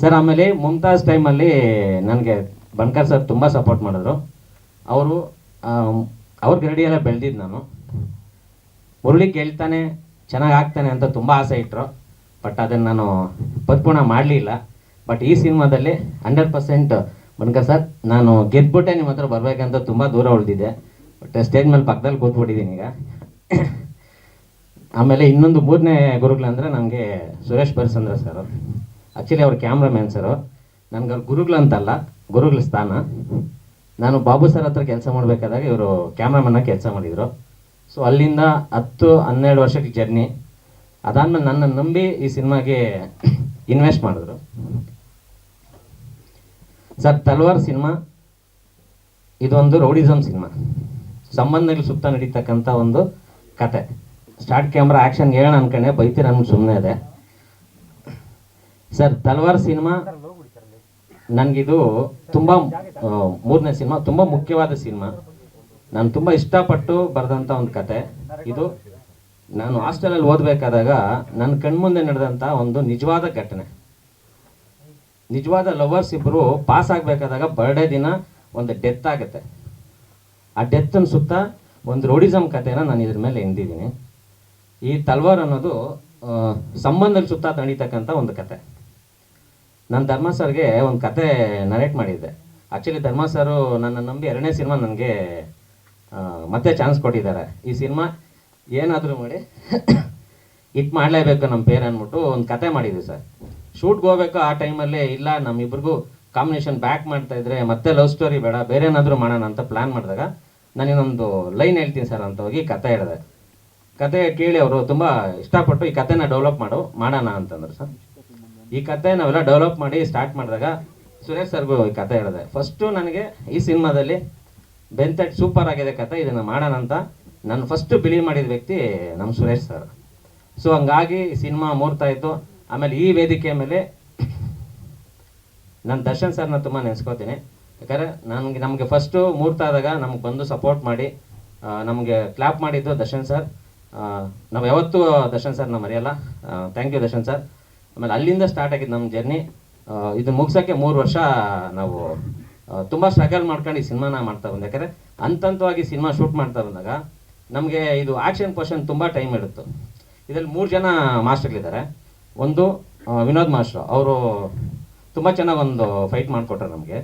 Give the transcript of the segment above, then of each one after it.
Sir ಆಮೇಲೆ ಮುಮ್ತಾಜ್ ಟೈಮಲ್ಲಿ ನನಗೆ ಬಣ್ಕರ್ ಸರ್ ತುಂಬ ಸಪೋರ್ಟ್ ಮಾಡಿದ್ರು. ಅವರು ಅವ್ರ ಗರಡಿಯೆಲ್ಲ ಬೆಳೆದಿದ್ದು ನಾನು. ಮುರಳಿ ಕೇಳ್ತಾನೆ ಚೆನ್ನಾಗಿ ಆಗ್ತಾನೆ ಅಂತ ತುಂಬ ಆಸೆ ಇಟ್ಟರು. ಬಟ್ ಅದನ್ನು ನಾನು ಪರಿಪೂರ್ಣ ಮಾಡಲಿಲ್ಲ. ಬಟ್ ಈ ಸಿನಿಮಾದಲ್ಲಿ 100% ಬಣ್ಕರ್ ಸರ್ ನಾನು ಗೆದ್ಬಿಟ್ಟೆ ನಿಮ್ಮ ಹತ್ರ ಬರಬೇಕಂತ ತುಂಬ ದೂರ ಉಳಿದಿದ್ದೆ. ಬಟ್ ಸ್ಟೇಜ್ ಮೇಲೆ ಪಕ್ಕದಲ್ಲಿ ಕೂತ್ಬಿಟ್ಟಿದ್ದೀನಿ ಈಗ. ಆಮೇಲೆ ಇನ್ನೊಂದು ಮೂರನೇ ಗುರುಗಳಂದರೆ ನನಗೆ ಸುರೇಶ್ ಬರ್ಸಂದ್ರ ಸರ್. ಆ್ಯಕ್ಚುಲಿ ಅವ್ರು ಕ್ಯಾಮ್ರಾಮ್ಯಾನ್ ಸರು. ನನಗೆ ಅವ್ರು ಗುರುಗಳಂತಲ್ಲ, ಗುರುಗಳ ಸ್ಥಾನ. ನಾನು ಬಾಬು ಸರ್ ಹತ್ರ ಕೆಲಸ ಮಾಡಬೇಕಾದಾಗ ಇವರು ಕ್ಯಾಮ್ರಾಮನ್ನ ಕೆಲಸ ಮಾಡಿದರು. ಸೊ ಅಲ್ಲಿಂದ 10-12 ವರ್ಷಕ್ಕೆ ಜರ್ನಿ. ಅದಾದಮೇಲೆ ನನ್ನನ್ನು ನಂಬಿ ಈ ಸಿನಿಮಾಗೆ ಇನ್ವೆಸ್ಟ್ ಮಾಡಿದ್ರು. ಸರ್ ತಲ್ವಾರ್ ಸಿನಿಮಾ ಇದೊಂದು ರೌಡಿಸಮ್ ಸಿನಿಮಾ. ಸಂಬಂಧಗಳ ಸುತ್ತ ನಡೀತಕ್ಕಂಥ ಒಂದು ಕತೆ. ಸ್ಟಾರ್ಟ್ ಕ್ಯಾಮ್ರಾ ಆ್ಯಕ್ಷನ್ ಹೇಳೋಣ ಅನ್ಕೊಂಡೆ, ಬೈತೀರ ನಮ್ಗೆ ಸುಮ್ಮನೆ ಇದೆ. ಸರ್ ತಲ್ವಾರ್ ಸಿನಿಮಾ ನನಗಿದು ತುಂಬ ಮೂರನೇ ಸಿನಿಮಾ, ತುಂಬ ಮುಖ್ಯವಾದ ಸಿನಿಮಾ. ನಾನು ತುಂಬ ಇಷ್ಟಪಟ್ಟು ಬರೆದಂಥ ಒಂದು ಕತೆ ಇದು. ನಾನು ಹಾಸ್ಟೆಲಲ್ಲಿ ಓದಬೇಕಾದಾಗ ನನ್ನ ಕಣ್ಮುಂದೆ ನಡೆದಂಥ ಒಂದು ನಿಜವಾದ ಘಟನೆ. ನಿಜವಾದ ಲವರ್ಸ್ ಇಬ್ಬರು ಪಾಸ್ ಆಗಬೇಕಾದಾಗ ಬರ್ಡೇ ದಿನ ಒಂದು ಡೆತ್ ಆಗುತ್ತೆ. ಆ ಡೆತ್ತನ್ನು ಸುತ್ತ ಒಂದು ರೌಡಿಸಮ್ ಕಥೆನ ನಾನು ಇದ್ರ ಮೇಲೆ ಎಂದಿದ್ದೀನಿ. ಈ ತಲ್ವಾರ್ ಅನ್ನೋದು ಸಂಬಂಧದ ಸುತ್ತ ನಡೀತಕ್ಕಂಥ ಒಂದು ಕತೆ. ನಾನು ಧರ್ಮ ಸರ್ಗೆ ಒಂದು ಕತೆ ನರೇಟ್ ಮಾಡಿದ್ದೆ. ಆ್ಯಕ್ಚುಲಿ ಧರ್ಮ ಸರು ನನ್ನ ನಂಬಿ 2ನೇ ಸಿನಿಮಾ ನನಗೆ ಮತ್ತೆ ಚಾನ್ಸ್ ಕೊಟ್ಟಿದ್ದಾರೆ. ಈ ಸಿನಿಮಾ ಏನಾದರೂ ಮಾಡಿ ಹಿಟ್ ಮಾಡಲೇಬೇಕು ನಮ್ಮ ಪೇರ್ ಅಂದ್ಬಿಟ್ಟು ಒಂದು ಕತೆ ಮಾಡಿದ್ವಿ ಸರ್. ಶೂಟ್ಗೆ ಹೋಗ್ಬೇಕು ಆ ಟೈಮಲ್ಲಿ, ಇಲ್ಲ ನಮ್ಮಿಬ್ರಿಗೂ ಕಾಂಬಿನೇಷನ್ ಬ್ಯಾಕ್ ಮಾಡ್ತಾಯಿದ್ರೆ ಮತ್ತೆ ಲವ್ ಸ್ಟೋರಿ ಬೇಡ, ಬೇರೆ ಏನಾದರೂ ಮಾಡೋಣ ಅಂತ ಪ್ಲ್ಯಾನ್ ಮಾಡಿದಾಗ ನಾನಿನ್ನೊಂದು ಲೈನ್ ಹೇಳ್ತೀನಿ ಸರ್ ಅಂತ ಹೋಗಿ ಕತೆ ಹೇಳಿದೆ. ಕತೆ ಕೇಳಿ ಅವರು ತುಂಬ ಇಷ್ಟಪಟ್ಟು ಈ ಕತೆನ ಡೆವಲಪ್ ಮಾಡೋಣ ಅಂತಂದ್ರು ಸರ್. ಈ ಕತೆ ನಾವೆಲ್ಲ ಡೆವಲಪ್ ಮಾಡಿ ಸ್ಟಾರ್ಟ್ ಮಾಡಿದಾಗ ಸುರೇಶ್ ಸರ್ಗೂ ಈ ಕತೆ ಹೇಳಿದೆ. ಫಸ್ಟು ನನಗೆ ಈ ಸಿನಿಮಾದಲ್ಲಿ ಬೆಂತಟ್ ಸೂಪರ್ ಆಗಿದೆ ಕತೆ, ಇದನ್ನು ಮಾಡೋಣ ಅಂತ ನಾನು ಫಸ್ಟು ಬಿಲೀವ್ ಮಾಡಿದ ವ್ಯಕ್ತಿ ನಮ್ಮ ಸುರೇಶ್ ಸರ್. ಸೊ ಹಂಗಾಗಿ ಸಿನಿಮಾ ಮೂರ್ತಾಯಿತು. ಆಮೇಲೆ ಈ ವೇದಿಕೆ ಮೇಲೆ ನಾನು ದರ್ಶನ್ ಸರ್ನ ತುಂಬ ನೆನೆಸ್ಕೋತೀನಿ. ಯಾಕಂದರೆ ನಮಗೆ ಫಸ್ಟು ಮೂರ್ತ ಆದಾಗ ನಮ್ಗೆ ಬಂದು ಸಪೋರ್ಟ್ ಮಾಡಿ ನಮಗೆ ಕ್ಲಾಪ್ ಮಾಡಿದ್ದು ದರ್ಶನ್ ಸರ್. ನಾವು ಯಾವತ್ತೂ ದರ್ಶನ್ ಸರ್ನ ಮರೆಯಲ್ಲ. Thank you Darshan sir. ಆಮೇಲೆ ಅಲ್ಲಿಂದ ಸ್ಟಾರ್ಟ್ ಆಗಿದ್ದು ನಮ್ಮ ಜರ್ನಿ. ಇದು ಮುಗ್ಸೋಕ್ಕೆ 3 ವರ್ಷ ನಾವು ತುಂಬ ಸ್ಟ್ರಗಲ್ ಮಾಡ್ಕೊಂಡು ಈ ಸಿನಿಮಾನ ಮಾಡ್ತಾ ಬಂದೆ. ಯಾಕಂದರೆ ಹಂತವಾಗಿ ಸಿನಿಮಾ ಶೂಟ್ ಮಾಡ್ತಾ ಬಂದಾಗ ನಮಗೆ ಇದು ಆ್ಯಕ್ಷನ್ ಪೋರ್ಷನ್ ತುಂಬ ಟೈಮ್ ಇರುತ್ತೆ. ಇದರಲ್ಲಿ 3 ಜನ ಮಾಸ್ಟರ್ಗಳಿದ್ದಾರೆ. ಒಂದು ವಿನೋದ್ ಮಾಸ್ಟ್ರು, ಅವರು ತುಂಬ ಚೆನ್ನಾಗಿ ಒಂದು ಫೈಟ್ ಮಾಡಿಕೊಟ್ರು ನಮಗೆ.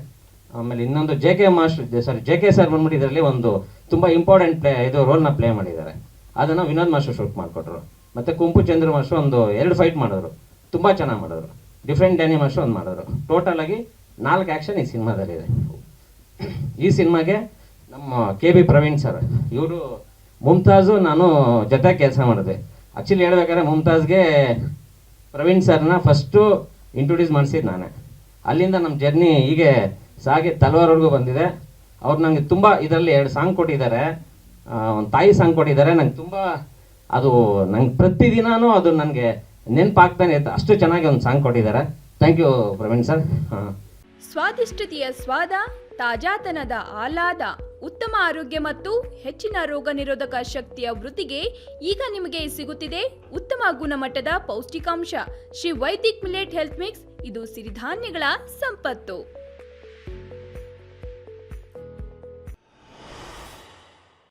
ಆಮೇಲೆ ಇನ್ನೊಂದು ಜೆ ಕೆ ಸರ್ ಬಂದ್ಬಿಟ್ಟು ಇದರಲ್ಲಿ ಒಂದು ತುಂಬ ಇಂಪಾರ್ಟೆಂಟ್ ರೋಲ್ನ ಪ್ಲೇ ಮಾಡಿದ್ದಾರೆ. ಅದನ್ನು ವಿನೋದ್ ಮಾಸ್ಟರ್ ಶೂಟ್ ಮಾಡಿಕೊಟ್ರು. ಮತ್ತು ಕುಂಪು ಚಂದ್ರ ಮಾಸ್ಟ್ರು ಒಂದು 2 ಫೈಟ್ ಮಾಡಿದ್ರು, ತುಂಬ ಚೆನ್ನಾಗಿ ಮಾಡಿದ್ರು. ಡಿಫ್ರೆಂಟ್ ಡ್ಯಾನಿ ಮಾಸ್ಟ್ರು ಒಂದು ಮಾಡಿದ್ರು. ಟೋಟಲಾಗಿ 4 ಆ್ಯಕ್ಷನ್ ಈ ಸಿನಿಮಾದಲ್ಲಿದೆ. ಈ ಸಿನಿಮಾಗೆ ನಮ್ಮ KB ಪ್ರವೀಣ್ ಸರ್, ಇವರು ಮುಮ್ತಾಜು ನಾನು ಜೊತೆ ಕೆಲಸ ಮಾಡಿದೆ. ಆ್ಯಕ್ಚುಲಿ ಹೇಳ್ಬೇಕಾದ್ರೆ ಮುಮ್ತಾಜ್ಗೆ ಪ್ರವೀಣ್ ಸರ್ನ ಫಸ್ಟು ಇಂಟ್ರೊಡ್ಯೂಸ್ ಮಾಡಿಸಿದ್ದು ನಾನೇ. ಅಲ್ಲಿಂದ ನಮ್ಮ ಜರ್ನಿ ಹೀಗೆ ಸಾಗಿ ತಲ್ವಾರ್ವರೆಗೂ ಬಂದಿದೆ. ಅವ್ರು ನನಗೆ ತುಂಬ ಇದರಲ್ಲಿ 2 ಸಾಂಗ್ ಕೊಟ್ಟಿದ್ದಾರೆ. ಒಂದು ತಾಯಿ ಸಾಂಗ್ ಕೊಟ್ಟಿದ್ದಾರೆ. ನಂಗೆ ತುಂಬ ಅದು ನಂಗೆ ಪ್ರತಿದಿನವೂ ಅದು ನನಗೆ ನೆನಪಾಗ್ತಾನೆ ಇತ್ತು, ಅಷ್ಟು ಚೆನ್ನಾಗಿ ಒಂದು ಸಾಂಗ್ ಕೊಟ್ಟಿದ್ದಾರೆ. Thank you Praveen sir. ಸ್ವಾದಿಷ್ಟತೆಯ ಸ್ವಾದ, ತಾಜಾತನದ ಆಹ್ಲಾದ, ಉತ್ತಮ ಆರೋಗ್ಯ ಮತ್ತು ಹೆಚ್ಚಿನ ರೋಗ ನಿರೋಧಕ ಶಕ್ತಿಯ ವೃದ್ಧಿಗೆ ಈಗ ನಿಮಗೆ ಸಿಗುತ್ತಿದೆ ಉತ್ತಮ ಗುಣಮಟ್ಟದ ಪೌಷ್ಟಿಕಾಂಶ Shri Vaidik millet health mix. ಇದು ಸಿರಿಧಾನ್ಯಗಳ ಸಂಪತ್ತು.